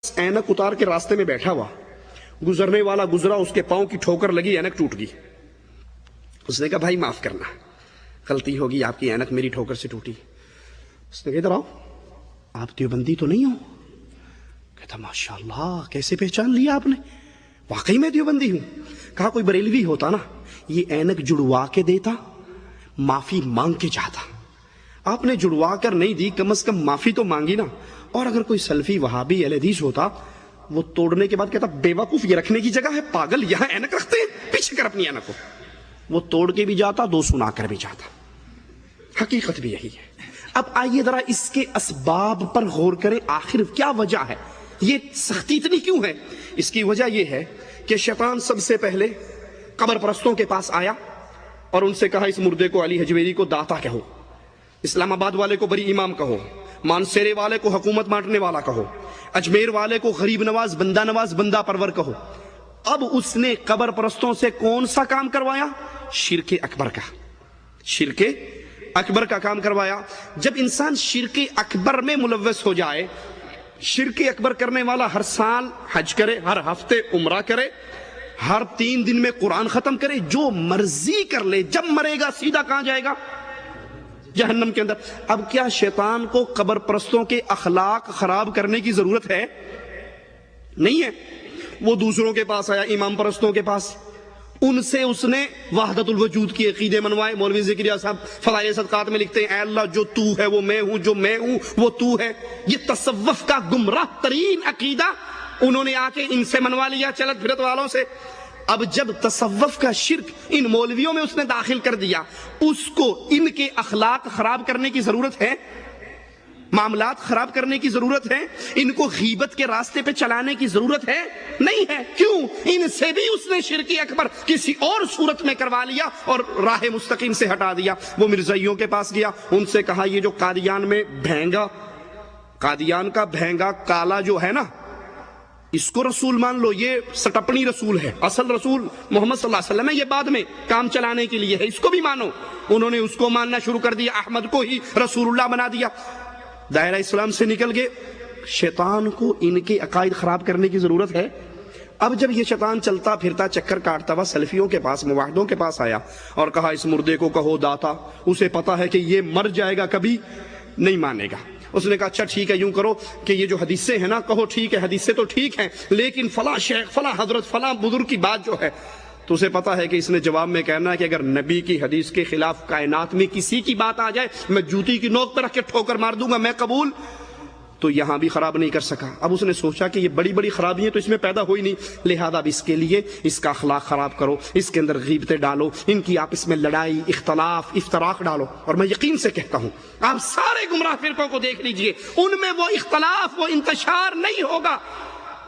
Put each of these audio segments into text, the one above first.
اینک اتار کے راستے میں بیٹھا ہوا، گزرنے والا گزرا، اس کے پاؤں کی ٹھوکر لگی، اینک ٹوٹ گئی۔ اس نے کہا بھائی معاف کرنا، غلطی ہوگی، آپ کی اینک میری ٹھوکر سے ٹوٹی۔ اس نے کہا ادھر آؤ، آپ دیوبندی تو نہیں ہو؟ کہتا ماشاءاللہ کیسے پہچان لیا آپ نے؟ واقعی میں دیوبندی ہوں۔ کہا کوئی بریلوی ہوتا نا یہ اینک جڑوا کے دیتا، معافی مانگ کے جاتا، آپ نے جڑوا کر نہیں دی، کم از کم معافی تو مانگی نا۔ اور اگر کوئی سلفی وہابی اہل حدیث ہوتا وہ توڑنے کے بعد کہتا بے وقوف یہ رکھنے کی جگہ ہے، پاگل یہاں اینک رکھتے ہیں، پیچھے کر اپنی اینک کو۔ وہ توڑ کے بھی جاتا، دو سنا کر بھی جاتا۔ حقیقت بھی یہی ہے۔ اب آئیے ذرا اس کے اسباب پر غور کریں، آخر کیا وجہ ہے، یہ سختی اتنی کیوں ہے؟ اس کی وجہ یہ ہے کہ شیطان سب سے پہلے قبر پرستوں کے پاس آیا اور ان سے کہا اس مردے کو علی حجویری کو داتا کہو، اسلام آباد والے کو بری امام کہو، مانسیرے والے کو حکومت بانٹنے والا کہو، اجمیر والے کو غریب نواز، بندہ پرور کہو۔ اب اس نے قبر پرستوں سے کون سا کام کروایا؟ شرک اکبر کا، شرک اکبر کا کام کروایا۔ جب انسان شرک اکبر میں ملوث ہو جائے، شرک اکبر کرنے والا ہر سال حج کرے، ہر ہفتے عمرہ کرے، ہر 3 دن میں قرآن ختم کرے، جو مرضی کر لے، جب مرے گا سیدھا کہاں جائے گا؟ جہنم کے اندر۔ اب کیا شیطان کو قبر پرستوں کے اخلاق خراب کرنے کی ضرورت ہے؟ نہیں ہے۔ وہ دوسروں کے پاس آیا، امام پرستوں کے پاس، ان سے اس نے وحدت الوجود کی عقیدے منوائے۔ مولوی ذکریہ صاحب فضائل صدقات میں لکھتے ہیں اے اللہ جو تو ہے وہ میں ہوں، جو میں ہوں وہ تو ہے۔ یہ تصوف کا گمراہ ترین عقیدہ انہوں نے آ کے ان سے منوا لیا، چلت پھرت والوں سے۔ اب جب تصوف کا شرک ان مولویوں میں اس نے داخل کر دیا، اس کو ان کے اخلاق خراب کرنے کی ضرورت ہے، معاملات خراب کرنے کی ضرورت ہے، ان کو غیبت کے راستے پہ چلانے کی ضرورت ہے؟ نہیں ہے۔ کیوں؟ ان سے بھی اس نے شرک اکبر کسی اور صورت میں کروا لیا اور راہ مستقیم سے ہٹا دیا۔ وہ مرزائیوں کے پاس گیا، ان سے کہا یہ جو قادیان میں بھینگا، قادیان کا بھینگا کالا جو ہے نا، اس کو رسول مان لو، یہ سٹپنی رسول ہے، اصل رسول محمد صلی اللہ علیہ وسلم ہے، یہ بعد میں کام چلانے کے لیے ہے، اس کو بھی مانو۔ انہوں نے اس کو ماننا شروع کر دیا، احمد کو ہی رسول اللہ بنا دیا، دائرہ اسلام سے نکل گئے۔ شیطان کو ان کے عقائد خراب کرنے کی ضرورت ہے۔ اب جب یہ شیطان چلتا پھرتا چکر کاٹتا ہوا سلفیوں کے پاس، موحدوں کے پاس آیا اور کہا اس مردے کو کہو داتا، اسے پتا ہے کہ یہ مر جائے گا، کبھی نہیں مانے گا۔ اس نے کہا اچھا ٹھیک ہے، یوں کرو کہ یہ جو حدیثیں ہیں نا، کہو ٹھیک ہے حدیثیں تو ٹھیک ہیں، لیکن فلاں شیخ، فلاں حضرت، فلاں بزرگ کی بات جو ہے، تو اسے پتا ہے کہ اس نے جواب میں کہنا ہے کہ اگر نبی کی حدیث کے خلاف کائنات میں کسی کی بات آ جائے، میں جوتی کی نوک پہ رکھ کے ٹھوکر مار دوں گا، میں قبول۔ تو یہاں بھی خراب نہیں کر سکا۔ اب اس نے سوچا کہ یہ بڑی بڑی خرابیاں تو اس میں پیدا ہوئی نہیں، لہذا اب اس کے لیے اس کا اخلاق خراب کرو، اس کے اندر غیبتیں ڈالو، ان کی آپس میں لڑائی، اختلاف، افتراق ڈالو۔ اور میں یقین سے کہتا ہوں آپ سارے گمراہ فرقوں کو دیکھ لیجئے، ان میں وہ اختلاف، وہ انتشار نہیں ہوگا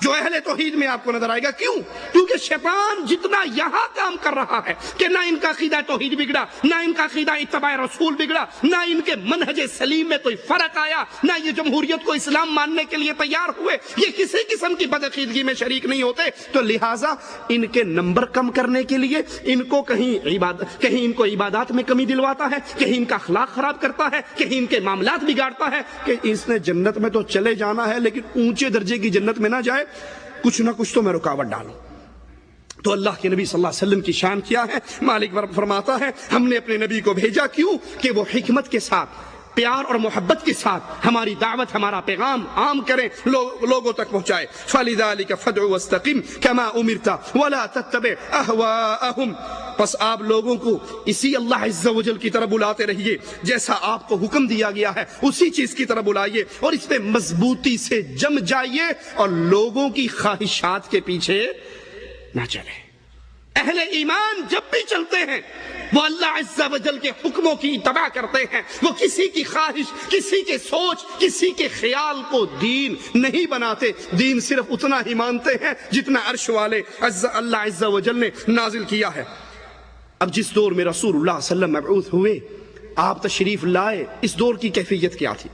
جو اہل توحید میں آپ کو نظر آئے گا۔ کیوں؟ کیونکہ شیطان جتنا یہاں کام کر رہا ہے کہ نہ ان کا عقیدہ توحید بگڑا، نہ ان کا عقیدہ اتباع رسول بگڑا، نہ ان کے منہج سلیم میں کوئی فرق آیا، نہ یہ جمہوریت کو اسلام ماننے کے لیے تیار ہوئے، یہ کسی قسم کی بدعقیدگی میں شریک نہیں ہوتے، تو لہٰذا ان کے نمبر کم کرنے کے لیے ان کو کہیں ان کو عبادات میں کمی دلواتا ہے، کہیں ان کا اخلاق خراب کرتا ہے، کہیں ان کے معاملات بگاڑتا ہے کہ اس نے جنت میں تو چلے جانا ہے لیکن اونچے درجے کی جنت میں نہ جائے، کچھ نہ کچھ تو میں رکاوٹ ڈالوں۔ تو اللہ کے نبی صلی اللہ علیہ وسلم کی شان کیا ہے؟ مالک فرماتا ہے ہم نے اپنے نبی کو بھیجا، کیوں؟ کہ وہ حکمت کے ساتھ، پیار اور محبت کے ساتھ ہماری دعوت، ہمارا پیغام عام کریں، لوگوں تک پہنچائے۔ فَلِذَلِكَ فَادْعُ وَاسْتَقِمْ كَمَا أُمِرْتَ وَلَا تَتَّبِعْ أَهْوَاءَهُمْ۔ پس آپ لوگوں کو اسی اللہ عز و جل کی طرف بلاتے رہیے، جیسا آپ کو حکم دیا گیا ہے اسی چیز کی طرف بلائیے، اور اس پہ مضبوطی سے جم جائیے اور لوگوں کی خواہشات کے پیچھے نہ چلیں۔ اہل ایمان جب بھی چلتے ہیں وہ اللہ عز و جل کے حکموں کی اتباع کرتے ہیں، وہ کسی کی خواہش، کسی کے سوچ، کسی کے خیال کو دین نہیں بناتے، دین صرف اتنا ہی مانتے ہیں جتنا عرش والے اللہ عز و جل نے نازل کیا ہے۔ اب جس دور میں رسول اللہ صلی اللہ علیہ وسلم مبعوث ہوئے، آپ تشریف لائے، اس دور کی کیفیت کیا تھی؟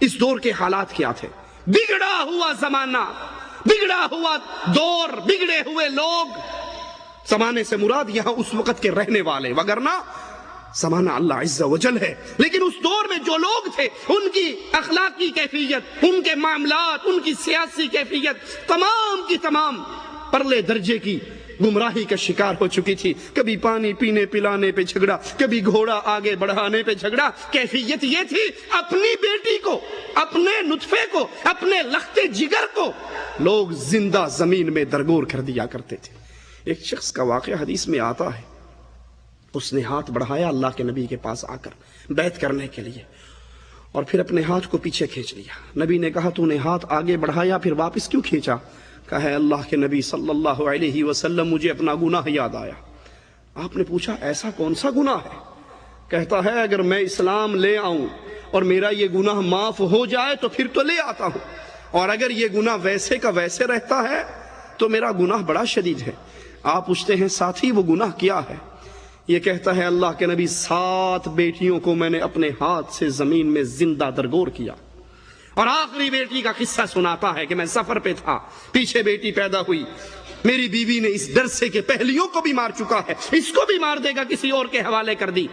اس دور کے حالات کیا تھے؟ بگڑا ہوا زمانہ، بگڑا ہوا دور، بگڑے ہوئے لوگ۔ زمانے سے مراد یہاں اس وقت کے رہنے والے، وگرنہ زمانہ اللہ عز و جل ہے، لیکن اس دور میں جو لوگ تھے ان کی اخلاقی کیفیت، ان کے معاملات، ان کی سیاسی کیفیت تمام کی تمام پرلے درجے کی گمراہی کا شکار ہو چکی تھی۔ کبھی پانی پینے پلانے پہ جھگڑا، کبھی گھوڑا آگے بڑھانے پہ جھگڑا۔ کیفیت یہ تھی اپنی بیٹی کو، اپنے نطفے کو، اپنے لختے جگر کو لوگ زندہ زمین میں درگور کر دیا کرتے تھے۔ ایک شخص کا واقعہ حدیث میں آتا ہے، اس نے ہاتھ بڑھایا اللہ کے نبی کے پاس آ کر بیعت کرنے کے لیے، اور پھر اپنے ہاتھ کو پیچھے کھینچ لیا۔ نبی نے کہا تو نے ہاتھ آگے بڑھایا پھر واپس کیوں کھینچا؟ کہا ہے اللہ کے نبی صلی اللہ علیہ وسلم مجھے اپنا گناہ یاد آیا۔ آپ نے پوچھا ایسا کون سا گناہ ہے؟ کہتا ہے اگر میں اسلام لے آؤں اور میرا یہ گناہ معاف ہو جائے تو پھر تو لے آتا ہوں، اور اگر یہ گناہ ویسے کا ویسے رہتا ہے تو میرا گناہ بڑا شدید ہے۔ آپ پوچھتے ہیں ساتھی وہ گناہ کیا ہے؟ یہ کہتا ہے اللہ کے نبی 7 بیٹیوں کو میں نے اپنے ہاتھ سے زمین میں زندہ درگور کیا، اور آخری بیٹی کا قصہ سناتا ہے کہ میں سفر پہ تھا، پیچھے بیٹی پیدا ہوئی، میری بیوی نے اس ڈر سے کہ پہلیوں کو بھی مار چکا ہے اس کو بھی مار دے گا کسی اور کے حوالے کر دی۔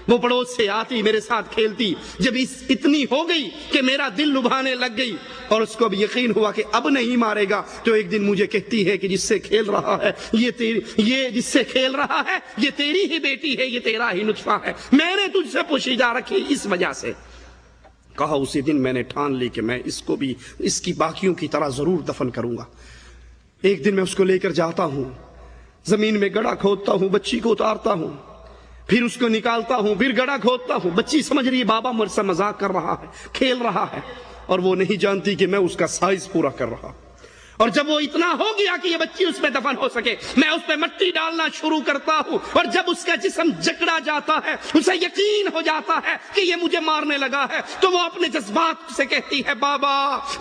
وہ پڑوس سے آتی میرے ساتھ کھیلتی، جب اتنی ہو گئی کہ میرا دل لبھانے لگ گئی اور اس کو بھی یقین ہوا کہ اب نہیں مارے گا، تو ایک دن مجھے کہتی ہے کہ جس سے کھیل رہا ہے یہ جس سے کھیل رہا ہے یہ تیری ہی بیٹی ہے، یہ تیرا ہی نطفہ ہے، میں نے تجھ سے پوشیدہ رکھی اس وجہ سے۔ کہا اسی دن میں نے ٹھان لی کہ میں اس کو بھی اس کی باقیوں کی طرح ضرور دفن کروں گا۔ ایک دن میں اس کو لے کر جاتا ہوں، زمین میں گڑھا کھودتا ہوں، بچی کو اتارتا ہوں، پھر اس کو نکالتا ہوں، پھر گڑھا کھودتا ہوں۔ بچی سمجھ رہی ہے بابا مجھ سے مذاق کر رہا ہے، کھیل رہا ہے، اور وہ نہیں جانتی کہ میں اس کا سائز پورا کر رہا۔ اور جب وہ اتنا ہو گیا کہ یہ بچی اس پہ دفن ہو سکے، میں اس پہ مٹی ڈالنا شروع کرتا ہوں، اور جب اس کا جسم جکڑا جاتا ہے، اسے یقین ہو جاتا ہے کہ یہ مجھے مارنے لگا ہے، تو وہ اپنے جذبات سے کہتی ہے بابا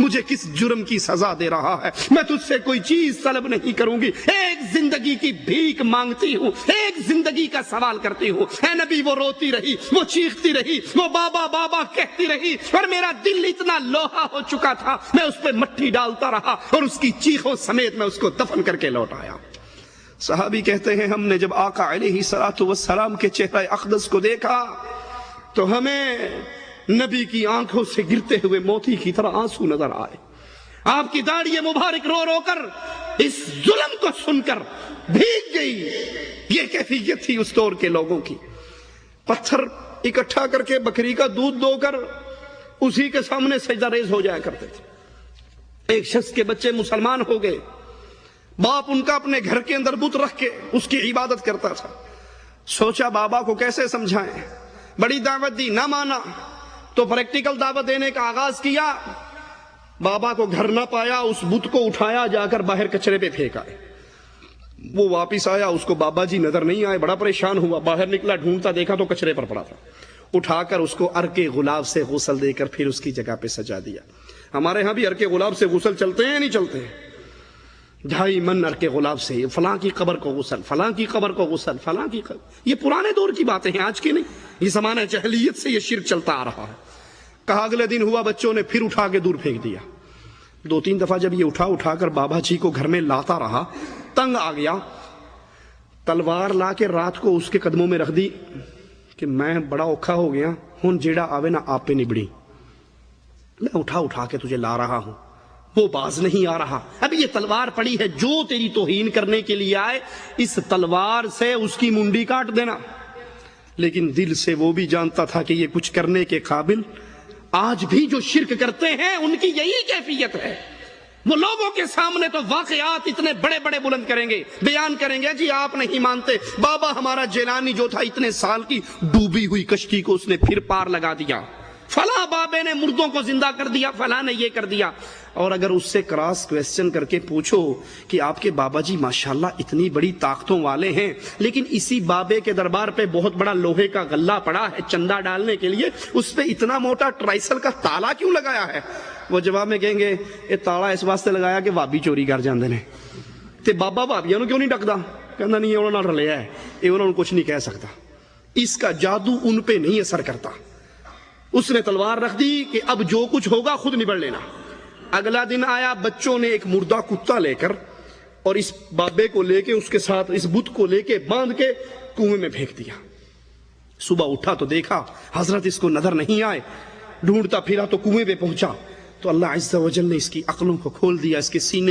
مجھے کس جرم کی سزا دے رہا ہے، میں تجھ سے کوئی چیز طلب نہیں کروں گی، ایک زندگی کی بھیک مانگتی ہوں، ایک زندگی کا سوال کرتی ہوں۔ اے نبی وہ روتی رہی، وہ چیختی رہی، وہ بابا بابا کہتی رہی، اور میرا دل اتنا لوہا ہو چکا تھا، میں اس پہ مٹی ڈالتا رہا اور اس کی چیخوں سمیت میں اس کو دفن کر کے لوٹ آیا۔ صحابی کہتے ہیں ہم نے جب آقا علیہ الصلوۃ والسلام کے چہرہ اقدس کو دیکھا تو ہمیں نبی کی آنکھوں سے گرتے ہوئے موتی کی طرح آنسو نظر آئے۔ آپ کی داڑھی مبارک رو رو کر اس ظلم کو سن کر بھیگ گئی۔ یہ کیفیت تھی اس دور کے لوگوں کی۔ پتھر اکٹھا کر کے بکری کا دودھ دو کر اسی کے سامنے سجدہ ریز ہو جایا کرتے تھے۔ ایک شخص کے بچے مسلمان ہو گئے، باپ ان کا اپنے گھر کے اندر بت رکھ کے اس کی عبادت کرتا تھا۔ سوچا بابا کو کیسے سمجھائیں، بڑی دعوت دی، نہ مانا، تو پریکٹیکل دعوت دینے کا آغاز کیا۔ بابا کو گھر نہ پایا، اس بت کو اٹھایا جا کر باہر کچرے پہ پھینکا۔ وہ واپس آیا، اس کو بابا جی نظر نہیں آئے، بڑا پریشان ہوا، باہر نکلا، ڈھونڈتا دیکھا تو کچرے پر پڑا تھا۔ اٹھا کر اس کو عرق غلاب سے غسل دے کر پھر اس کی جگہ پہ سجا دیا۔ ہمارے ہاں بھی عرق غلاب سے غسل چلتے ہیں یا نہیں چلتے ہیں؟ 2.5 من عرق غلاب سے فلاں کی قبر کو غسل، فلاں کی قبر کو غسل، فلاں کی قبر، یہ پرانے دور کی باتیں ہیں، آج کی نہیں۔ یہ زمانہ جاہلیت سے یہ شرک چلتا آ رہا ہے۔ کہا اگلے دن ہوا بچوں نے پھر اٹھا کے دور پھینک دیا۔ 2-3 دفعہ جب یہ اٹھا کر بابا جی کو گھر میں لاتا رہا، تنگ آ گیا، تلوار لا کے رات کو اس کے قدموں میں رکھ دی کہ میں بڑا اوکھا ہو گیا ہوں، جیڑا آوے نہ آپ پہ نبڑی، میں اٹھا کے تجھے لا رہا ہوں۔ وہ باز نہیں آ رہا، اب یہ تلوار پڑی ہے، جو تیری توہین کرنے کے لیے آئے اس تلوار سے اس کی منڈی کاٹ دینا۔ لیکن دل سے وہ بھی جانتا تھا کہ یہ کچھ کرنے کے قابل، آج بھی جو شرک کرتے ہیں ان کی یہی کیفیت ہے۔ وہ لوگوں کے سامنے تو واقعات اتنے بڑے بڑے بلند کریں گے، بیان کریں گے، جی آپ نہیں مانتے، بابا ہمارا جیلانی جو تھا اتنے سال کی ڈوبی ہوئی کشتی کو اس نے پھر پار لگا دیا، فلاں بابے نے مردوں کو زندہ کر دیا، فلاں نے یہ کر دیا۔ اور اگر اس سے کراس کویسچن کر کے پوچھو کہ آپ کے بابا جی ماشاءاللہ اتنی بڑی طاقتوں والے ہیں، لیکن اسی بابے کے دربار پہ بہت بڑا لوہے کا غلہ پڑا ہے چندہ ڈالنے کے لیے، اس پہ اتنا موٹا ٹرائسل کا تالا کیوں لگایا ہے؟ وہ جواب میں کہیں گے یہ تالا اس واسطے لگایا کہ وابی چوری کر جاندے نے، تے بابا بھابیاں نو کیوں نہیں ڈکدا؟ کہندا نہیں انہاں نال رلیا ہے، یہ انہاں نو کچھ نہیں کہہ سکتا۔ اس کا جادو ان پہ نہیں اثر کرتا۔ اس نے تلوار رکھ دی کہ اب جو کچھ ہوگا خود نبڑ لینا۔ اگلا دن آیا، بچوں نے ایک مردہ کتا لے کر اور اس بابے کو لے کے اس کے ساتھ اس بت کو لے کے باندھ کے کنویں میں پھینک دیا۔ صبح اٹھا تو دیکھا حضرت اس کو نظر نہیں آئے، ڈھونڈتا پھرا تو کنویں پہ پہنچا تو اللہ عز و جل نے اس کی عقلوں کو کھول دیا، اس کے سینے